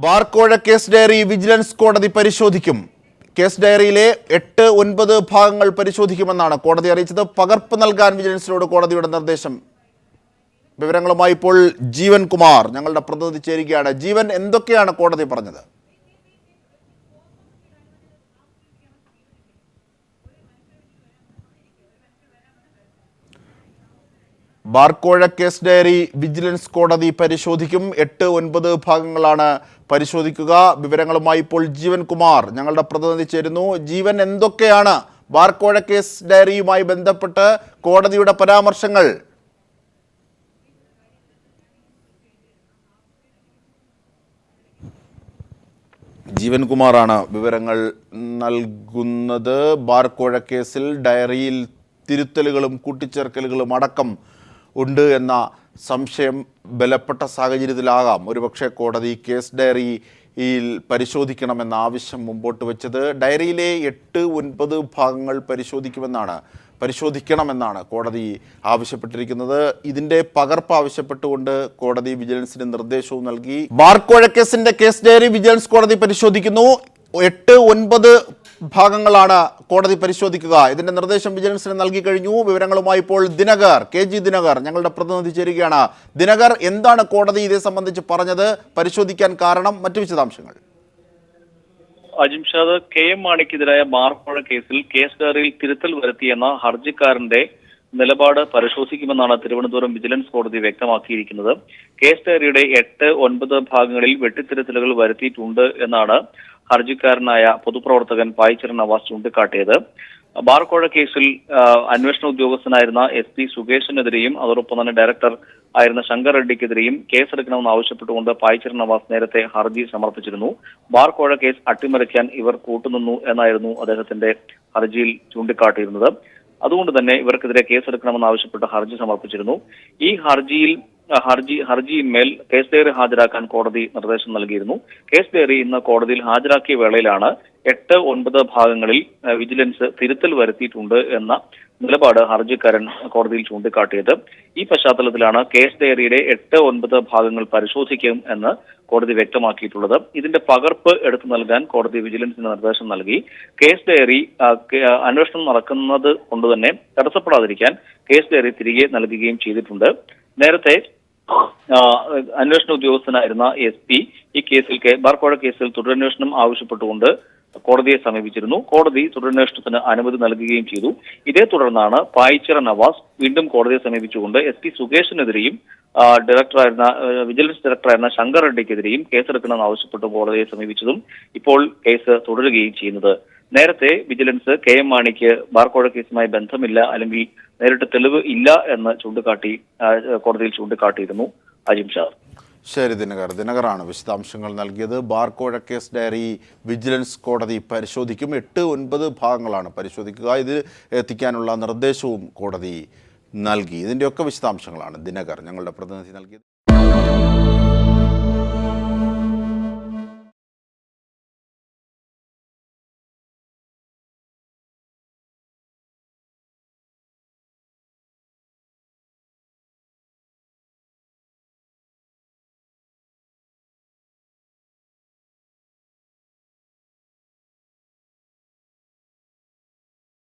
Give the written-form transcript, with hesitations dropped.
ബാർക്കോഴ case diary vigilance കോടതി പരിശോധിക്കും. Case ഡയറിയിലെ 8, 9 ഭാഗങ്ങൾ പരിശോധിക്കുമെന്നാണ് കോടതി അറിയിച്ചത്. പകർപ്പ് നൽകാൻ വിജിലൻസിനോട് കോടതിയുടെ നിർദ്ദേശം. വിവരങ്ങളുമായി ഇപ്പോൾ ജീവൻ കുമാർ ഞങ്ങളുടെ പ്രതിനിധി ചേരുകയാണ്. ജീവൻ, എന്തൊക്കെയാണ് കോടതി പറഞ്ഞത്? ബാർക്കോഴ കേസ് ഡയറി വിജിലൻസ് കോടതി പരിശോധിക്കും. 8, 9 ഭാഗങ്ങളാണ് പരിശോധിക്കുക. വിവരങ്ങളുമായി ഇപ്പോൾ ജീവൻ കുമാർ ഞങ്ങളുടെ പ്രതിനിധി ചേരുന്നു. ജീവൻ, എന്തൊക്കെയാണ് ബാർക്കോഴ കേസ് ഡയറിയുമായി ബന്ധപ്പെട്ട് കോടതിയുടെ പരാമർശങ്ങൾ? ജീവൻ കുമാറാണ് വിവരങ്ങൾ നൽകുന്നത്. ബാർക്കോഴ കേസിൽ ഡയറിയിൽ തിരുത്തലുകളും കൂട്ടിച്ചേർക്കലുകളും അടക്കം ഉണ്ട് എന്ന സംശയം ബലപ്പെട്ട സാഹചര്യത്തിലാകാം ഒരുപക്ഷെ കോടതി കേസ് ഡയറിയിൽ പരിശോധിക്കണമെന്ന ആവശ്യം മുമ്പോട്ട് വെച്ചത്. ഡയറിയിലെ 8, 9 ഭാഗങ്ങൾ പരിശോധിക്കണമെന്നാണ് കോടതി ആവശ്യപ്പെട്ടിരിക്കുന്നത്. ഇതിൻ്റെ പകർപ്പ് ആവശ്യപ്പെട്ടുകൊണ്ട് കോടതി വിജിലൻസിന് നിർദ്ദേശവും നൽകി. ബാർക്കോഴ കേസിൻ്റെ കേസ് ഡയറി വിജിലൻസ് കോടതി പരിശോധിക്കുന്നു. 8, 9 ഭാഗങ്ങളാണ് കോടതി പരിശോധിക്കുക. ഇതിന്റെ നിർദ്ദേശം വിജിലൻസിന് നൽകി കഴിഞ്ഞു. വിവരങ്ങളുമായി ഇപ്പോൾ KG ദിനകർ ഞങ്ങളുടെ പ്രതിനിധി ചേരുകയാണ്. ദിനകർ, എന്താണ് കോടതി ഇതേ സംബന്ധിച്ച് പറഞ്ഞത്? പരിശോധിക്കാൻ കാരണം, മറ്റു വിശദാംശങ്ങൾ? അജിംഷാദ്, KM മാണിക്കെതിരായ ബാർക്കോഴ കേസിൽ കേസ് ഡയറിയിൽ തിരുത്തൽ വരുത്തിയെന്ന ഹർജിക്കാരന്റെ നിലപാട് പരിശോധിക്കുമെന്നാണ് തിരുവനന്തപുരം വിജിലൻസ് കോടതി വ്യക്തമാക്കിയിരിക്കുന്നത്. കേസ് ഡയറിയുടെ 8, 9 ഭാഗങ്ങളിൽ വെട്ടിത്തിരുത്തലുകൾ വരുത്തിയിട്ടുണ്ട് എന്നാണ് ഹർജിക്കാരനായ പൊതുപ്രവർത്തകൻ പായിച്ചർ നവാസ് ചൂണ്ടിക്കാട്ടിയത്. ബാർക്കോഴ കേസിൽ അന്വേഷണ ഉദ്യോഗസ്ഥനായിരുന്ന SP സുകേഷിനെതിരെയും അതോടൊപ്പം തന്നെ ഡയറക്ടർ ആയിരുന്ന ശങ്കർ റെഡ്ഡിക്കെതിരെയും കേസെടുക്കണമെന്ന് ആവശ്യപ്പെട്ടുകൊണ്ട് പായിച്ചർ നവാസ് നേരത്തെ ഹർജി സമർപ്പിച്ചിരുന്നു. ബാർക്കോഴ കേസ് അട്ടിമറിക്കാൻ ഇവർ കൂട്ടുനിന്നു എന്നായിരുന്നു അദ്ദേഹത്തിന്റെ ഹർജിയിൽ ചൂണ്ടിക്കാട്ടിയിരുന്നത്. അതുകൊണ്ട് തന്നെ ഇവർക്കെതിരെ കേസെടുക്കണമെന്ന് ആവശ്യപ്പെട്ട് ഹർജി സമർപ്പിച്ചിരുന്നു. ഈ ഹർജിയിന്മേൽ കേസ് ഡയറി ഹാജരാക്കാൻ കോടതി നിർദ്ദേശം നൽകിയിരുന്നു. കേസ് ഡയറി ഇന്ന് കോടതിയിൽ ഹാജരാക്കിയ വേളയിലാണ് 8, 9 ഭാഗങ്ങളിൽ വിജിലൻസ് തിരുത്തൽ വരുത്തിയിട്ടുണ്ട് എന്ന നിലപാട് ഹർജിക്കാരൻ കോടതിയിൽ ചൂണ്ടിക്കാട്ടിയത്. ഈ പശ്ചാത്തലത്തിലാണ് കേസ് ഡയറിയുടെ 8, 9 ഭാഗങ്ങൾ പരിശോധിക്കും എന്ന് കോടതി വ്യക്തമാക്കിയിട്ടുള്ളത്. ഇതിന്റെ പകർപ്പ് എടുത്തു നൽകാൻ കോടതി വിജിലൻസിന് നിർദ്ദേശം നൽകി. കേസ് ഡയറി അന്വേഷണം നടക്കുന്നത് കൊണ്ടുതന്നെ തടസ്സപ്പെടാതിരിക്കാൻ കേസ് ഡയറി തിരികെ നൽകുകയും ചെയ്തിട്ടുണ്ട്. നേരത്തെ അന്വേഷണ ഉദ്യോഗസ്ഥനായിരുന്ന SP ഈ കേസിൽ ബാർക്കോഴ കേസിൽ തുടരന്വേഷണം ആവശ്യപ്പെട്ടുകൊണ്ട് കോടതിയെ സമീപിച്ചിരുന്നു. കോടതി തുടരന്വേഷണത്തിന് അനുമതി നൽകുകയും ചെയ്തു. ഇതേ തുടർന്നാണ് പായിച്ചർ നവാസ് വീണ്ടും കോടതിയെ സമീപിച്ചുകൊണ്ട് SP സുകേഷിനെതിരെയും വിജിലൻസ് ഡയറക്ടറായിരുന്ന ശങ്കർ റെഡ്ഡിക്കെതിരെയും കേസെടുക്കണമെന്ന് ആവശ്യപ്പെട്ട് കോടതിയെ സമീപിച്ചതും ഇപ്പോൾ കേസ് തുടരുകയും ചെയ്യുന്നത്. നേരത്തെ വിജിലൻസ് KM മാണിക്ക് ബാർക്കോഴ കേസുമായി ബന്ധമില്ല അല്ലെങ്കിൽ നേരിട്ട് തെളിവ് ഇല്ല എന്ന് കോടതിയിൽ ചൂണ്ടിക്കാട്ടിയിരുന്നു. അജിംഷാദ്. ശരി, ദിനകറാണ് വിശദാംശങ്ങൾ നൽകിയത്. ബാർക്കോഴ കേസ് ഡയറി വിജിലൻസ് കോടതി പരിശോധിക്കും. 8, 9 ഭാഗങ്ങളാണ് പരിശോധിക്കുക. ഇത് എത്തിക്കാനുള്ള നിർദ്ദേശവും കോടതി നൽകി. ഇതിൻ്റെയൊക്കെ വിശദാംശങ്ങളാണ് ദിനകർ ഞങ്ങളുടെ പ്രതിനിധി നൽകിയത്.